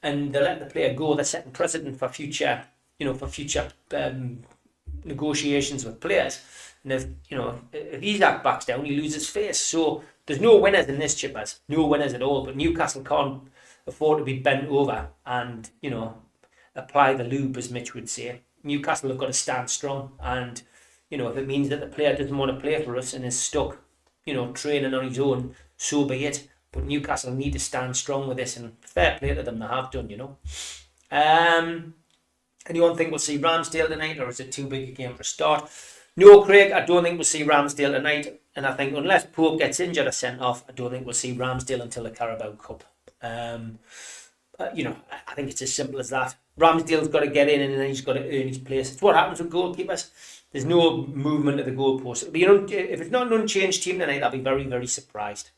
and they let the player go, they're setting precedent for future negotiations with players. And if Isaac backs down, he loses face. So there's no winners in this, Chippers. No winners at all. But Newcastle can't afford to be bent over and, apply the lube, as Mitch would say. Newcastle have got to stand strong. And, if it means that the player doesn't want to play for us and is stuck, training on his own, so be it. But Newcastle need to stand strong with this, and fair play to them, they have done, Anyone think we'll see Ramsdale tonight, or is it too big a game for a start? No, Craig, I don't think we'll see Ramsdale tonight. And I think unless Pope gets injured or sent off, I don't think we'll see Ramsdale until the Carabao Cup. I think it's as simple as that. Ramsdale's got to get in and then he's got to earn his place. It's what happens with goalkeepers. There's no movement of the goalpost. If it's not an unchanged team tonight, I'll be very, very surprised.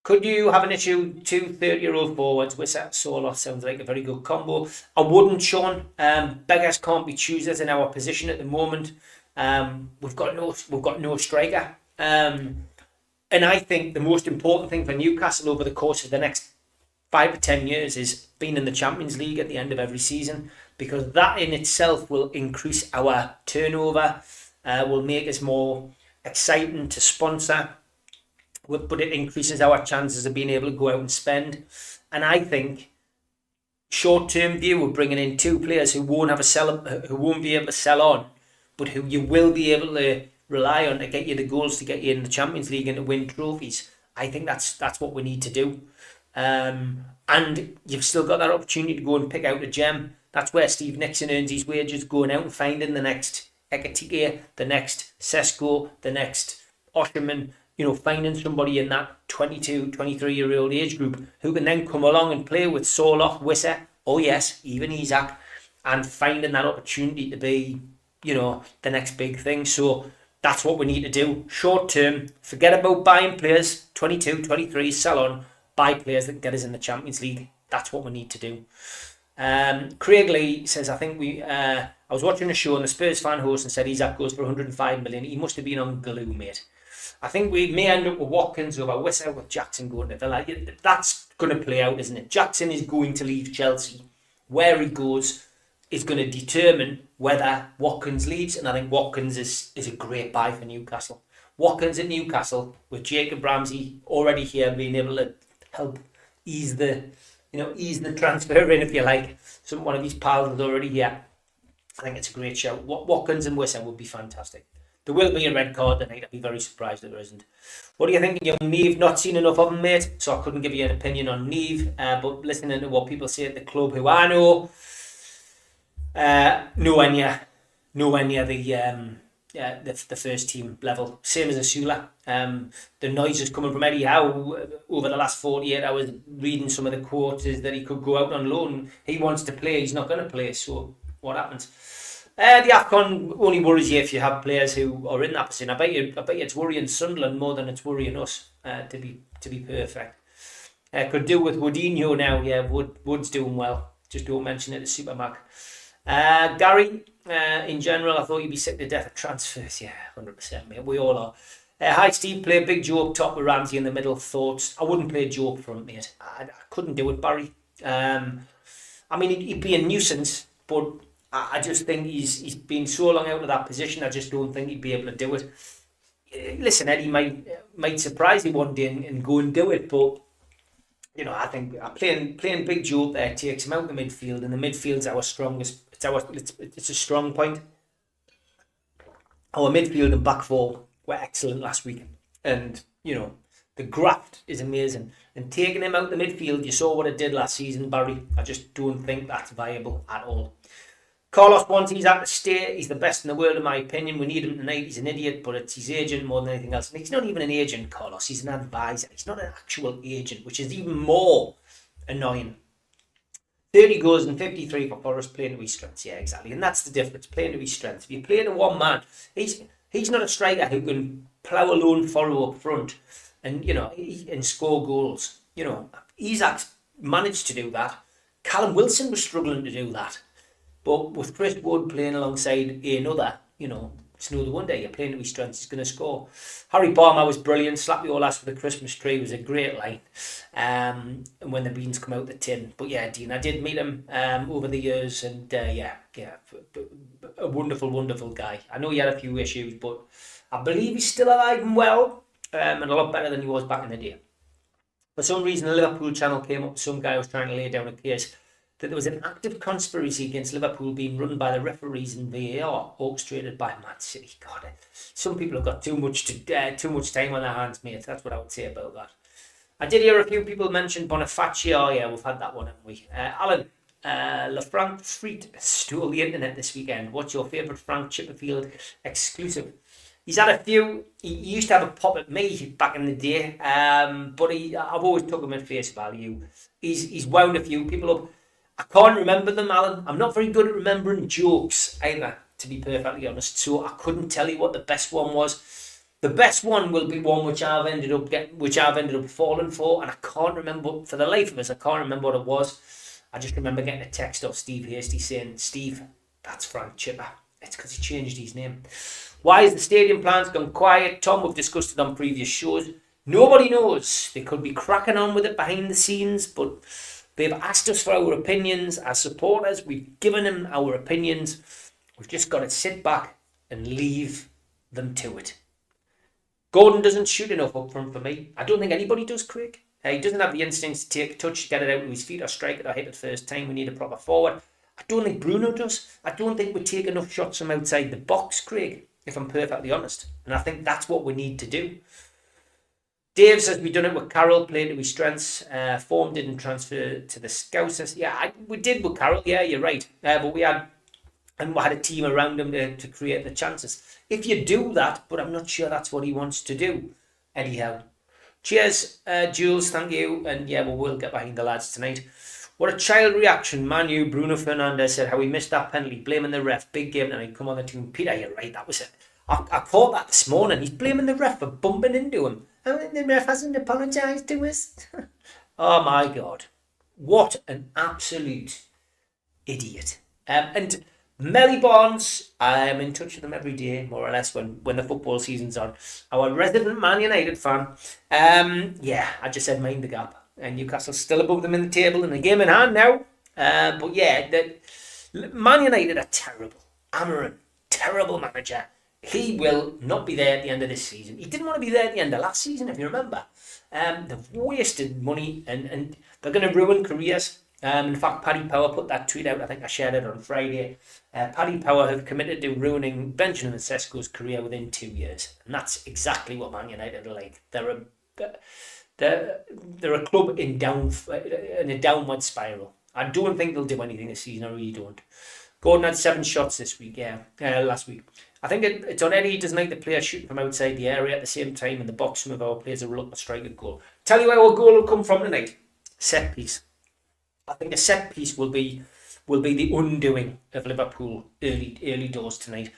Could you have an issue? 2 30-year-old forwards. Wissa, Solar sounds like a very good combo. I wouldn't, Sean. Beggars can't be choosers in our position at the moment. We've got no striker. And I think the most important thing for Newcastle over the course of the next 5 to 10 years is being in the Champions League at the end of every season, because that in itself will increase our turnover, will make us more exciting to sponsor, but it increases our chances of being able to go out and spend. And I think short-term view of bringing in 2 players who won't be able to sell on, but who you will be able to rely on to get you the goals to get you in the Champions League and to win trophies. I think that's what we need to do. And you've still got that opportunity to go and pick out a gem. That's where Steve Nixon earns his wages, going out and finding the next Ekatike, the next Sesko, the next Osherman, finding somebody in that 22, 23-year-old age group who can then come along and play with Soloth, Wissa, oh yes, even Isaac, and finding that opportunity to be, the next big thing. So that's what we need to do. Short term, forget about buying players, 22, 23, sell on, buy players that can get us in the Champions League. That's what we need to do. Craig Lee says, I think I was watching a show and the Spurs fan host and said Isaac goes for 105 million. He must have been on glue, mate. I think we may end up with Watkins over Wissa, with Jackson going to Villa. That's going to play out, isn't it? Jackson is going to leave Chelsea. Where he goes is going to determine whether Watkins leaves, and I think Watkins is a great buy for Newcastle. Watkins at Newcastle, with Jacob Ramsey already here, being able to help ease the transfer in, if you like. One of his pals is already here. I think it's a great shout. Watkins and Wissa would be fantastic. There will be a red card tonight. I'd be very surprised if there isn't. What do you think of young Neve? Not seen enough of him, mate, so I couldn't give you an opinion on Neve. But listening to what people say at the club who I know, nowhere near the first team level. Same as Asula. The noise is coming from Eddie Howe over the last 48 hours. Reading some of the quotes is that he could go out on loan. He wants to play. He's not going to play. So what happens? The AFCON only worries you if you have players who are in that position. I bet you it's worrying Sunderland more than it's worrying us. To be perfect. Could do with Woodinho now. Yeah, Wood's doing well. Just don't mention it to Supermac. Gary, in general, I thought you'd be sick to death of transfers. Yeah, 100%, mate. We all are. Hi, Steve. Play Big Joe up top with Ramsey in the middle. Thoughts? I wouldn't play Joe up front, mate. I couldn't do it, Barry. He'd be a nuisance, but I just think he's been so long out of that position. I just don't think he'd be able to do it. Listen, Eddie might surprise you one day and go and do it, but I think playing Big Joe up there takes him out of the midfield, and the midfield's our strongest. It's a strong point. Our midfield and back four were excellent last week, and the graft is amazing. And taking him out the midfield, you saw what it did last season, Barry. I just don't think that's viable at all. Carlos wants he's out to stay. He's the best in the world, in my opinion. We need him tonight. He's an idiot, but it's his agent more than anything else. And he's not even an agent, Carlos. He's an advisor. He's not an actual agent, which is even more annoying. 30 goals and 53 for Forest, playing to his strengths. Yeah, exactly. And that's the difference, playing to his strengths. If you're playing to one man, he's not a striker who can plough a lone furrow up front and and score goals. Isaac's managed to do that. Callum Wilson was struggling to do that. But with Chris Wood playing alongside another, it's no wonder you're playing to his strengths. He's going to score. Harry Palmer was brilliant. Slap your ass for the Christmas tree was a great line. And when the beans come out the tin. But yeah, Dean, I did meet him over the years, and a wonderful, wonderful guy. I know he had a few issues, but I believe he's still alive and well, and a lot better than he was back in the day. For some reason, the Liverpool channel came up with some guy who was trying to lay down a case that there was an active conspiracy against Liverpool being run by the referees in VAR, orchestrated by Man City. God, some people have got too much time on their hands, mate. That's what I would say about that. I did hear a few people mention Bonifacio. Oh, yeah, we've had that one, haven't we? Alan, LeFranc Freet stole the internet this weekend. What's your favourite Frank Chipperfield exclusive? He's had a few. He used to have a pop at me back in the day, but I've always took him at face value. He's wound a few people up. I can't remember them, Alan. I'm not very good at remembering jokes either, to be perfectly honest. So I couldn't tell you what the best one was. The best one will be one which I've ended up falling for, and I can't remember for the life of us. I can't remember what it was. I just remember getting a text off Steve Hasty saying, "Steve, that's Frank Chipper. It's because he changed his name." Why is the stadium plans gone quiet? Tom, we've discussed it on previous shows. Nobody knows. They could be cracking on with it behind the scenes, but they've asked us for our opinions as supporters. We've given them our opinions. We've just got to sit back and leave them to it. Gordon doesn't shoot enough up front for me. I don't think anybody does, Craig. He doesn't have the instincts to take a touch, get it out to his feet or strike it or hit it first time. We need a proper forward. I don't think Bruno does. I don't think we take enough shots from outside the box, Craig, if I'm perfectly honest. And I think that's what we need to do. Dave says we done it with Carroll, playing to his strengths. Form didn't transfer to the Scousers. Yeah, we did with Carroll. Yeah, you're right. But we had a team around him to create the chances. If you do that, but I'm not sure that's what he wants to do. Anyhow. Cheers, Jules. Thank you. And yeah, we'll get behind the lads tonight. What a child reaction. Manu, Bruno Fernandes said how he missed that penalty, blaming the ref. Big game tonight. Come on the team. Peter, you're right. That was it. I caught that this morning. He's blaming the ref for bumping into him. Oh, the ref hasn't apologised to us. Oh my God. What an absolute idiot. And Melly Barnes, I'm in touch with them every day, more or less, when the football season's on. Our resident Man United fan. Yeah, I just said mind the gap. And Newcastle's still above them in the table in the game in hand now. But yeah, Man United are terrible. Amarin, terrible manager. He will not be there at the end of this season. He didn't want to be there at the end of last season, if you remember. They've wasted money and they're going to ruin careers. In fact, Paddy Power put that tweet out. I think I shared it on Friday. Paddy Power have committed to ruining Benjamin Sesko's career within 2 years. And that's exactly what Man United are like. They're a club in a downward spiral. I don't think they'll do anything this season. I really don't. Gordon had 7 shots this week. Last week. I think it's on Eddie. He doesn't like the players shooting from outside the area at the same time. In the box, some of our players are reluctant to strike a goal. Tell you where our goal will come from tonight. Set piece. I think a set piece will be the undoing of Liverpool early doors tonight.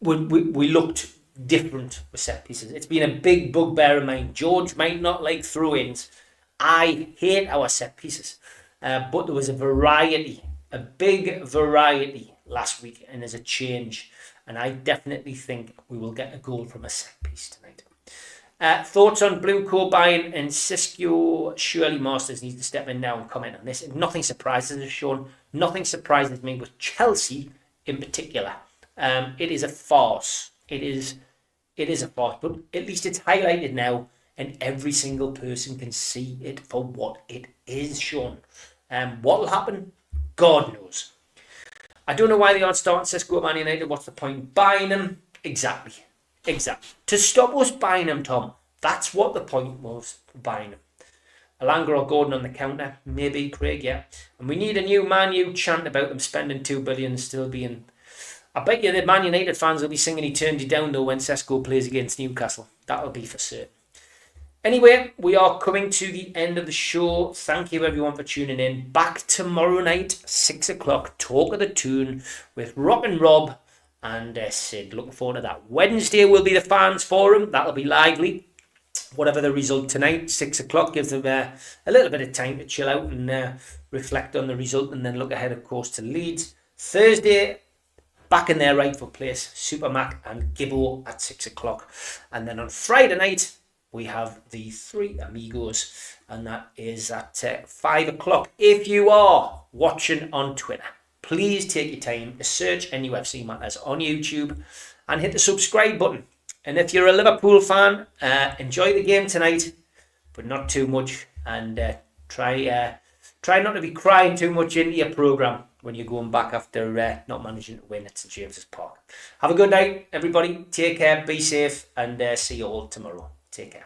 We looked different with set pieces. It's been a big bugbear of mine. George might not like throw-ins. I hate our set pieces. But there was a big variety last week, and there's a change. And I definitely think we will get a goal from a set piece tonight. Thoughts on Blueco buying and Cisco? Surely Masters needs to step in now and comment on this. Nothing surprises us, Sean. Nothing surprises me with Chelsea in particular. It is a farce. It is a farce, but at least it's highlighted now, and every single person can see it for what it is, Sean. What will happen? God knows. I don't know why they aren't starting Cisco at Man United. What's the point? Buying them? Exactly. To stop us buying them, Tom. That's what the point was, buying them. Alanga or Gordon on the counter. Maybe, Craig, yeah. And we need a new Man U chant about them spending $2 billion still being... I bet you the Man United fans will be singing Eternity Down, though, when Sesko plays against Newcastle. That'll be for certain. Anyway, we are coming to the end of the show. Thank you, everyone, for tuning in. Back tomorrow night, 6 o'clock, Talk of the Toon with Rock and Rob and Sid. Looking forward to that. Wednesday will be the fans forum. That'll be lively. Whatever the result tonight, 6 o'clock, gives them a little bit of time to chill out and reflect on the result and then look ahead, of course, to Leeds. Thursday, back in their rightful place, Supermac and Gibbo at 6 o'clock. And then on Friday night, we have the Three Amigos, and that is at 5 o'clock. If you are watching on Twitter, please take your time to search NUFC Matters on YouTube and hit the subscribe button. And if you're a Liverpool fan, enjoy the game tonight, but not too much. And try not to be crying too much into your programme when you're going back after not managing to win at St James's Park. Have a good night, everybody. Take care, be safe, and see you all tomorrow. Take care.